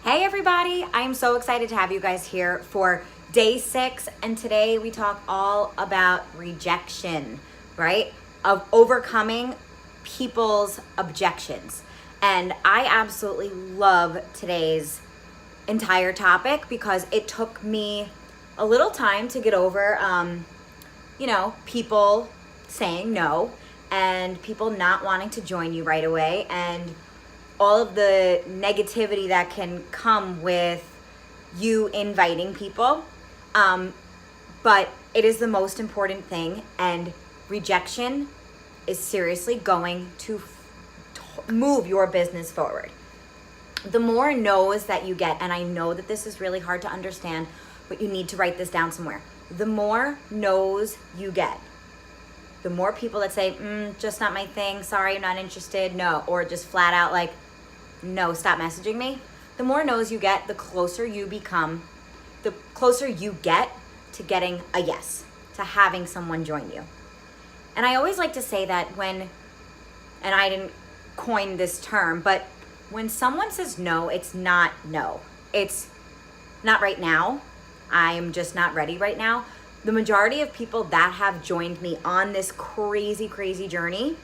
Hey everybody, I'm so excited to have you guys here for day 6, and today we talk all about rejection, right? Of overcoming people's objections. And I absolutely love today's entire topic because it took me a little time to get over, people saying no and people not wanting to join you right away, and all of the negativity that can come with you inviting people. But it is the most important thing, and rejection is seriously going to move your business forward. The more no's that you get, and I know that this is really hard to understand, but you need to write this down somewhere. The more no's you get, the more people that say, just not my thing, sorry, I'm not interested, no, or just flat out like, no, stop messaging me. The more no's you get, the closer you become, the closer you get to getting a yes, to having someone join you. And I always like to say that and I didn't coin this term, but when someone says no, it's not no. It's not right now. I'm just not ready right now. The majority of people that have joined me on this crazy, crazy journey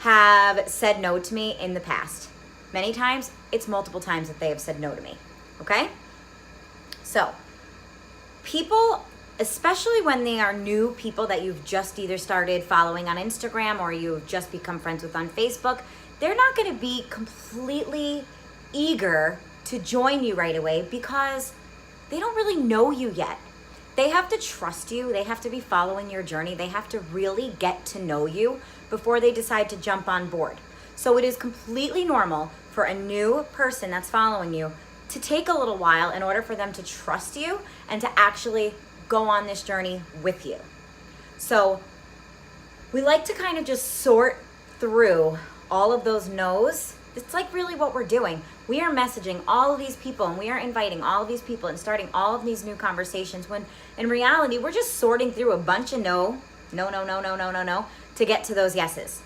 have said no to me in the past. Many times, it's multiple times that they have said no to me, okay? So, people, especially when they are new people that you've just either started following on Instagram or you've just become friends with on Facebook, they're not gonna be completely eager to join you right away because they don't really know you yet. They have to trust you, they have to be following your journey, they have to really get to know you before they decide to jump on board. So it is completely normal for a new person that's following you to take a little while in order for them to trust you and to actually go on this journey with you. So we like to kind of just sort through all of those no's. It's like really what we're doing. We are messaging all of these people and we are inviting all of these people and starting all of these new conversations when in reality, we're just sorting through a bunch of no to get to those yeses.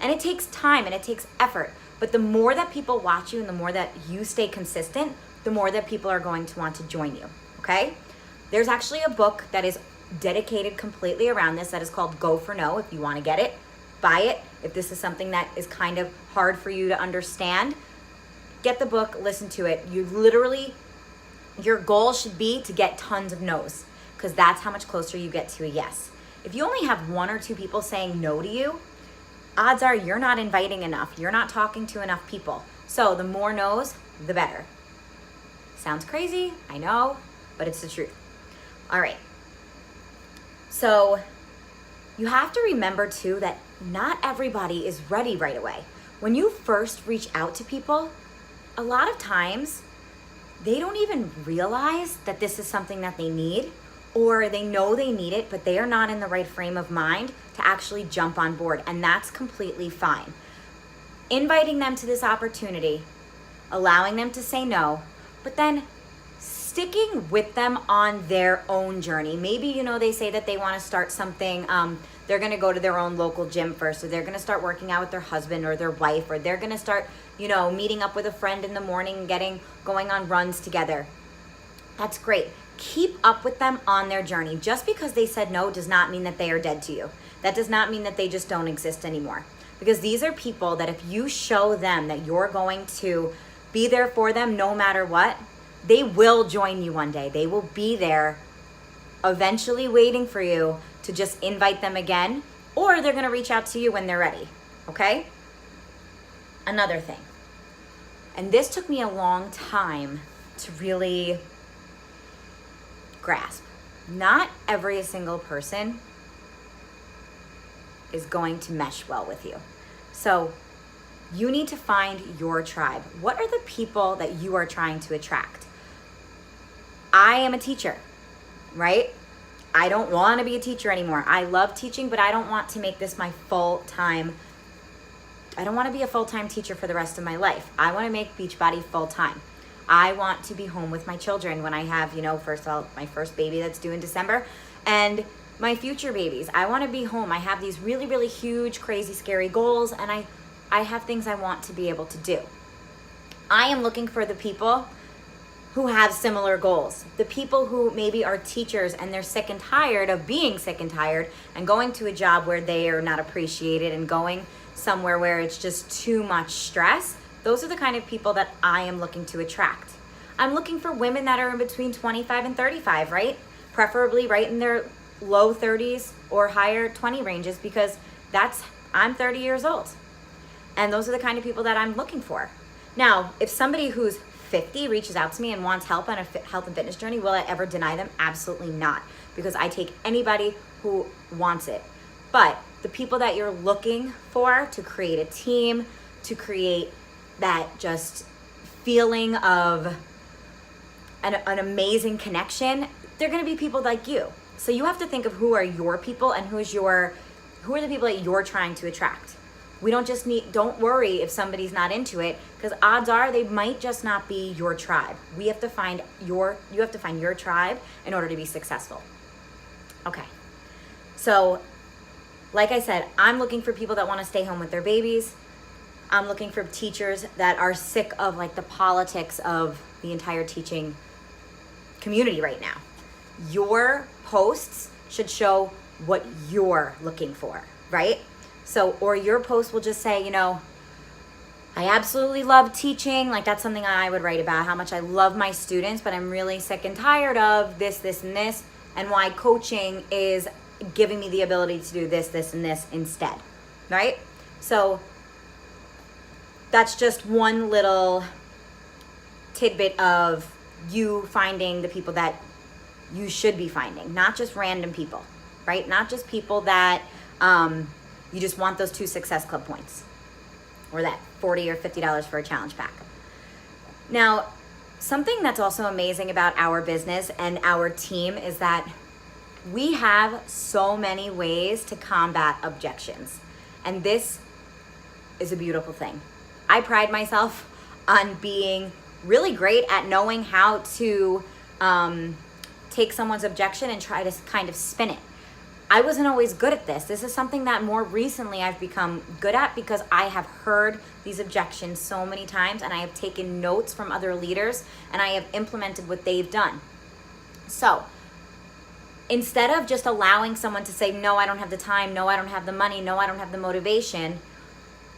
And it takes time and it takes effort. But the more that people watch you and the more that you stay consistent, the more that people are going to want to join you, okay? There's actually a book that is dedicated completely around this that is called Go for No. If you want to get it, buy it. If this is something that is kind of hard for you to understand, get the book, listen to it. Your goal should be to get tons of no's because that's how much closer you get to a yes. If you only have 1 or 2 people saying no to you, odds are you're not inviting enough. You're not talking to enough people. So the more no's, the better. Sounds crazy, I know, but it's the truth. All right. So you have to remember too that not everybody is ready right away. When you first reach out to people, a lot of times they don't even realize that this is something that they need, or they know they need it, but they are not in the right frame of mind to actually jump on board, and that's completely fine. Inviting them to this opportunity, allowing them to say no, but then sticking with them on their own journey. Maybe, they say that they want to start something, they're going to go to their own local gym first, or they're going to start working out with their husband or their wife, or they're going to start, meeting up with a friend in the morning, going on runs together. That's great. Keep up with them on their journey. Just because they said no does not mean that they are dead to you. That does not mean that they just don't exist anymore. Because these are people that if you show them that you're going to be there for them no matter what, they will join you one day. They will be there eventually waiting for you to just invite them again, or they're going to reach out to you when they're ready. Okay? Another thing. And this took me a long time to really grasp. Not every single person is going to mesh well with you. So you need to find your tribe. What are the people that you are trying to attract? I am a teacher, right? I don't want to be a teacher anymore. I love teaching, but I don't want to make this my full-time. I don't want to be a full-time teacher for the rest of my life. I want to make Beachbody full-time. I want to be home with my children when I have, first of all, my first baby that's due in December and my future babies. I want to be home. I have these really, really huge, crazy, scary goals, and I have things I want to be able to do. I am looking for the people who have similar goals. The people who maybe are teachers and they're sick and tired of being sick and tired and going to a job where they are not appreciated and going somewhere where it's just too much stress. Those are the kind of people that I am looking to attract. I'm looking for women that are in between 25 and 35, right? Preferably right in their low 30s or higher 20 ranges, because I'm 30 years old. And those are the kind of people that I'm looking for. Now, if somebody who's 50 reaches out to me and wants help on a health and fitness journey, will I ever deny them? Absolutely not, because I take anybody who wants it. But the people that you're looking for to create a team, to create that just feeling of an amazing connection, they're going to be people like you. So you have to think of who are your people and who are the people that you're trying to attract. We don't worry if somebody's not into it, because odds are they might just not be your tribe. You have to find your tribe in order to be successful. Okay. So, like I said, I'm looking for people that want to stay home with their babies. I'm looking for teachers that are sick of like the politics of the entire teaching community right now. Your posts should show what you're looking for, right? So, or your post will just say, I absolutely love teaching. Like, that's something I would write about, how much I love my students, but I'm really sick and tired of this, and this, and why coaching is giving me the ability to do this, and this instead, right? So that's just one little tidbit of you finding the people that you should be finding, not just random people, right? Not just people that you just want those 2 Success Club points or that $40 or $50 for a challenge pack. Now, something that's also amazing about our business and our team is that we have so many ways to combat objections. And this is a beautiful thing. I pride myself on being really great at knowing how to take someone's objection and try to kind of spin it. I wasn't always good at this. This is something that more recently I've become good at, because I have heard these objections so many times and I have taken notes from other leaders and I have implemented what they've done. So instead of just allowing someone to say, no, I don't have the time, no, I don't have the money, no, I don't have the motivation,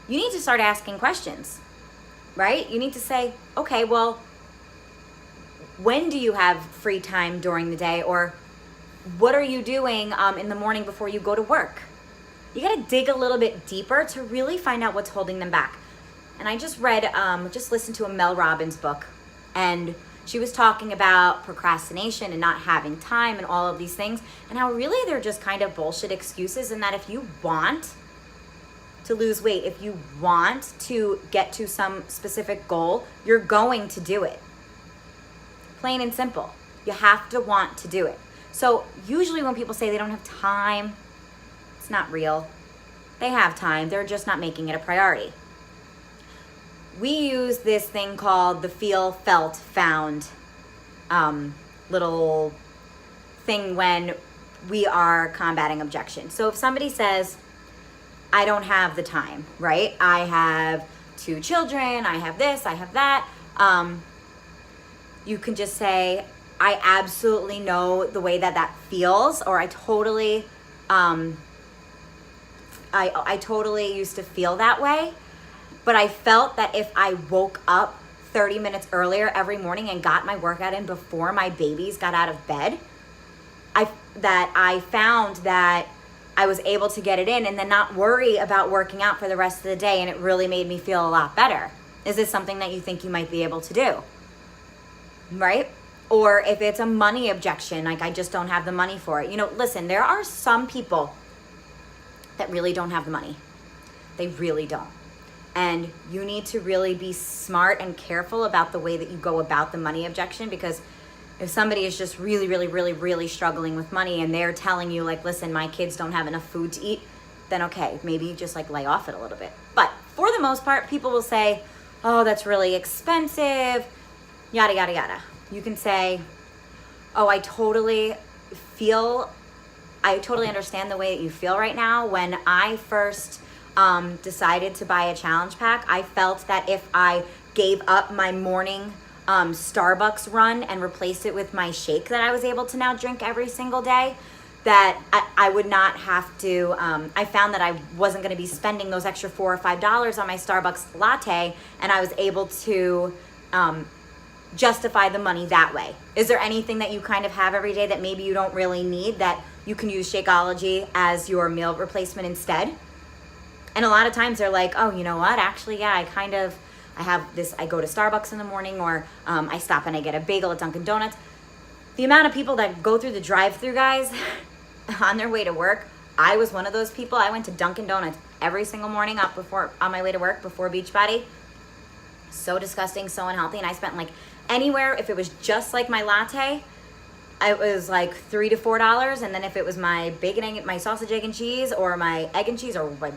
you need to start asking questions, right? You need to say, okay, well, when do you have free time during the day? Or what are you doing in the morning before you go to work? You got to dig a little bit deeper to really find out what's holding them back. And I just listened to a Mel Robbins book, and she was talking about procrastination and not having time and all of these things, and how really they're just kind of bullshit excuses, and that if you want to lose weight, if you want to get to some specific goal, you're going to do it. Plain and simple. You have to want to do it. So usually when people say they don't have time, it's not real. They have time. They're just not making it a priority. We use this thing called the feel, felt, found little thing when we are combating objection. So if somebody says, I don't have the time, right? I have 2 children, I have this, I have that. You can just say, I absolutely know the way that feels, or I totally used to feel that way, but I felt that if I woke up 30 minutes earlier every morning and got my workout in before my babies got out of bed, I found that I was able to get it in and then not worry about working out for the rest of the day, and it really made me feel a lot better. Is this something that you think you might be able to do? Right? Or if it's a money objection, like I just don't have the money for it. Listen, there are some people that really don't have the money. They really don't. And you need to really be smart and careful about the way that you go about the money objection, because if somebody is just really, really, really, really struggling with money and they're telling you like, listen, my kids don't have enough food to eat, then okay, maybe just like lay off it a little bit. But for the most part, people will say, oh, that's really expensive, yada, yada, yada. You can say, oh, I totally understand the way that you feel right now. When I first decided to buy a challenge pack, I felt that if I gave up my morning Starbucks run and replace it with my shake that I was able to now drink every single day, that I would not have to, I found that I wasn't going to be spending those extra $4 or $5 on my Starbucks latte, and I was able to justify the money that way. Is there anything that you kind of have every day that maybe you don't really need, that you can use Shakeology as your meal replacement instead? And a lot of times they're like, oh, you know what? Actually, yeah, I have this, I go to Starbucks in the morning, or I stop and I get a bagel at Dunkin' Donuts. The amount of people that go through the drive-thru, guys, on their way to work, I was one of those people. I went to Dunkin' Donuts every single morning on my way to work before Beachbody. So disgusting, so unhealthy. And I spent like anywhere, if it was just like my latte, it was like $3 to $4. And then if it was my bacon, egg, my sausage, egg, and cheese, or my egg and cheese, or my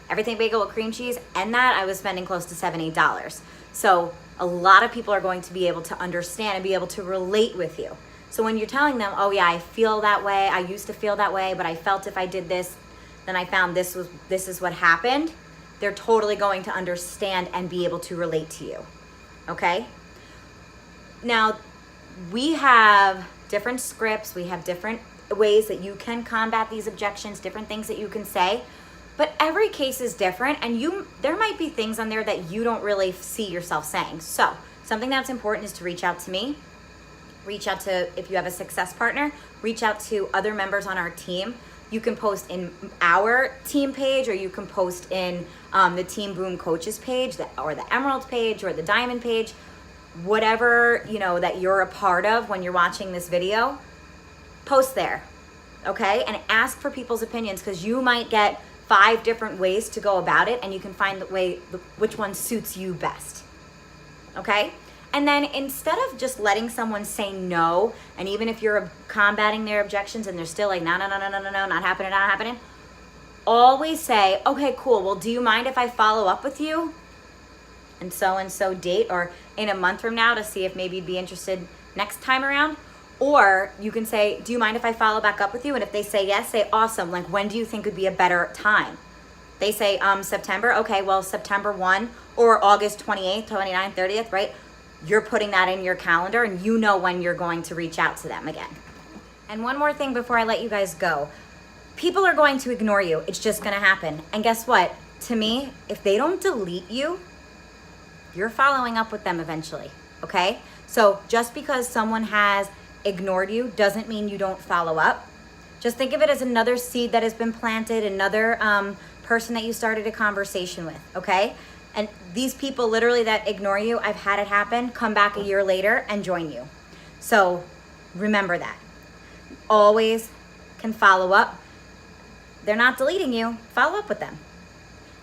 everything bagel with cream cheese, and that I was spending close to $7, $8. So a lot of people are going to be able to understand and be able to relate with you. So when you're telling them, oh yeah, I feel that way, I used to feel that way, but I felt if I did this, then I found this is what happened, they're totally going to understand and be able to relate to you, okay? Now, we have different scripts, we have different ways that you can combat these objections, different things that you can say, but every case is different, and there might be things on there that you don't really see yourself saying. So something that's important is to reach out to me. Reach out to, if you have a success partner, reach out to other members on our team. You can post in our team page, or you can post in the Team Boom Coaches page, or the Emerald page, or the Diamond page, whatever that you're a part of when you're watching this video. Post there, okay? And ask for people's opinions, because you might get 5 different ways to go about it, and you can find which one suits you best, okay? And then instead of just letting someone say no, and even if you're combating their objections and they're still like, no, not happening, always say, okay, cool, well, do you mind if I follow up with you and so date, or in a month from now, to see if maybe you'd be interested next time around? Or you can say, do you mind if I follow back up with you? And if they say yes, say, awesome, like, when do you think would be a better time? They say September, okay, well, September 1 or August 28th, 29th, 30th, right? You're putting that in your calendar, and you know when you're going to reach out to them again. And one more thing before I let you guys go. People are going to ignore you. It's just going to happen. And guess what? To me, if they don't delete you, you're following up with them eventually, okay? So just because someone has ignored you doesn't mean you don't follow up. Just think of it as another seed that has been planted, another person that you started a conversation with, okay? And these people literally that ignore you, I've had it happen, come back a year later and join you. So remember that. Always can follow up. They're not deleting you, follow up with them.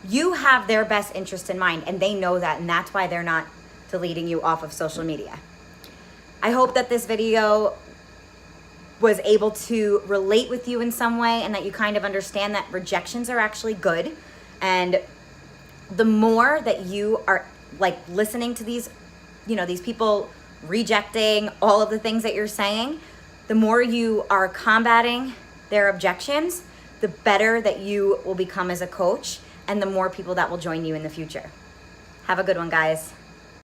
You have their best interest in mind, and they know that, and that's why they're not deleting you off of social media. I hope that this video was able to relate with you in some way, and that you kind of understand that rejections are actually good. And the more that you are like listening to these people rejecting all of the things that you're saying, the more you are combating their objections, the better that you will become as a coach, and the more people that will join you in the future. Have a good one, guys.